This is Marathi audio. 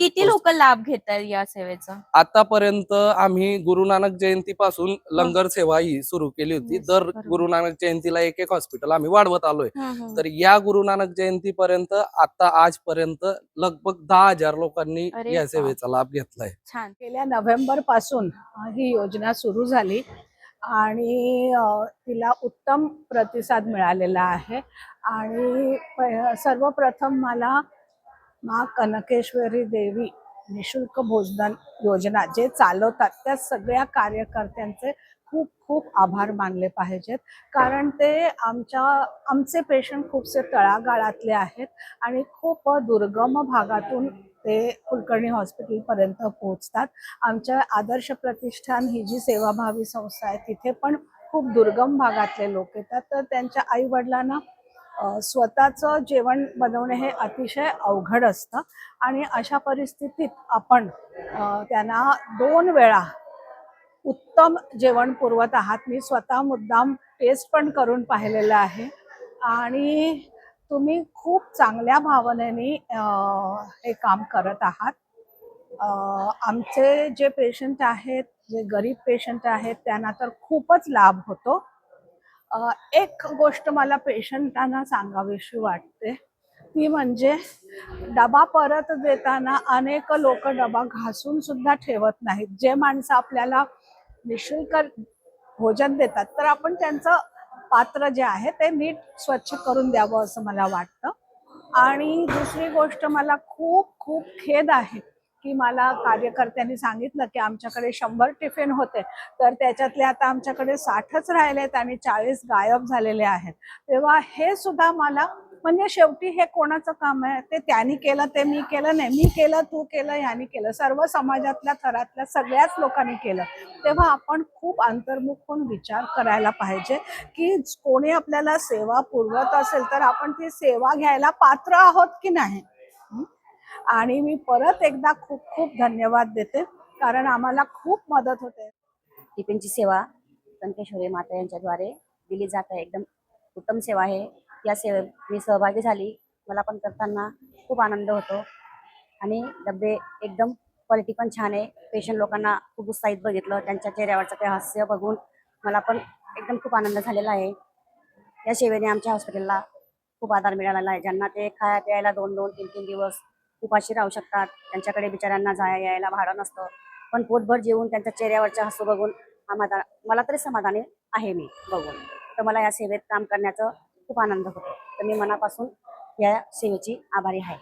किती लोक लाभ घेतात या सेवेचा? आतापर्यंत आम्ही गुरु नानक जयंती पासून लंगर सेवा ही सुरू केली होती। Yes, दर बरोबर. गुरु नानक जयंतीला एक एक हॉस्पिटल आम्ही वाढवत आलोय। हम्म. तर या गुरु नानक जयंती पर्यंत आता आजपर्यंत लगभग 10,000 लोकांनी अरे या बाप. सेवेचा लाभ घेतलाय। छान. गेल्या नोव्हेंबर पासून ही योजना सुरू झाली आणि तिला उत्तम प्रतिसाद मिळालेला आहे। आणि सर्वप्रथम मला माँ कनकेश्वरी देवी निशुल्क भोजन योजना जे चालवतात त्या सगळ्या कार्यकर्त्यांचे खूप खूप आभार मानले पाहिजेत, कारण ते आमचे पेशंट खूपसे तळागाळातले आहेत आणि खूप दुर्गम भागातून ते कुलकर्णी हॉस्पिटलपर्यंत पोहोचतात। आमच्या आदर्श प्रतिष्ठान ही जी सेवाभावी संस्था आहे तिथे पण खूप दुर्गम भागातले लोक येतात, तर त्यांच्या आई वडिलांना स्वतःचं जेवण बनवणे हे अतिशय अवघड असतं आणि अशा परिस्थितीत आपण त्यांना 2 वेळा उत्तम जेवण पुरवत आहात। मी स्वतः मुद्दाम टेस्ट पण करून पाहिलेलं आहे आणि तुम्ही खूप चांगल्या भावनेने हे काम करत आहात। आमचे जे पेशंट आहेत, जे गरीब पेशंट आहेत त्यांना तर खूपच लाभ होतो। एक गोष्ट मला पेशंटांना सांगावीशी वाटते, ती म्हणजे डबा परत देताना अनेक लोक डबा घासून सुद्धा ठेवत नाहीत। जे माणसं आपल्याला निशुल्क भोजन देतात तर आपण त्यांचं पात्र जे आहे ते नीट स्वच्छ करून द्यावं असं मला वाटतं। आणि दुसरी गोष्ट, मला खूप खूप खेद आहे की मला कार्यकर्त्यांनी सांगितलं की आमच्याकडे 100 टिफिन होते, तर त्याच्यातले आता आमच्याकडे 60च राहिलेत आणि 40 गायब झालेले आहेत। तेव्हा हे सुद्धा मला, म्हणजे शेवटी हे कोणाचं काम आहे? ते त्यांनी केलं, ते मी केलं नाही, मी केलं, तू केलं, ह्यानी केलं, सर्व समाजातल्या थरातल्या सगळ्याच लोकांनी केलं। तेव्हा आपण खूप अंतर्मुख होऊन विचार करायला पाहिजे की कोणी आपल्याला सेवा पुरवत असेल तर आपण ती सेवा घ्यायला पात्र आहोत की नाही। आणि मी परत एकदा खूप खूप धन्यवाद देते, कारण आम्हाला खूप मदत होते। टिफिनची सेवा कनकेश्वरी माता यांच्याद्वारे दिली जात आहे। एकदम उत्तम सेवा आहे। या सेवेत मी सहभागी झाली, मला पण करताना खूप आनंद होतो आणि डबे एकदम क्वालिटी पण छान आहे। पेशंट लोकांना खूप उत्साहित बघितलं, त्यांच्या चेहऱ्यावरचं ते हास्य बघून मला पण एकदम खूप आनंद झालेला आहे। या सेवेने आमच्या हॉस्पिटलला खूप आधार मिळालेला आहे। ज्यांना ते खाया प्यायला 2-2, 3-3 दिवस उपाशी राहू शकतात, त्यांच्याकडे बिचाऱ्यांना जाया यायला भाडं नसतं, पण पोटभर जेवून त्यांच्या चेहऱ्यावरचं हसू बघून मला तरी समाधानी आहे मी बघून। तर मला या सेवेत काम करण्याचं खूप आनंद होतो, तर मी मनापासून या सेवेची आभारी आहे।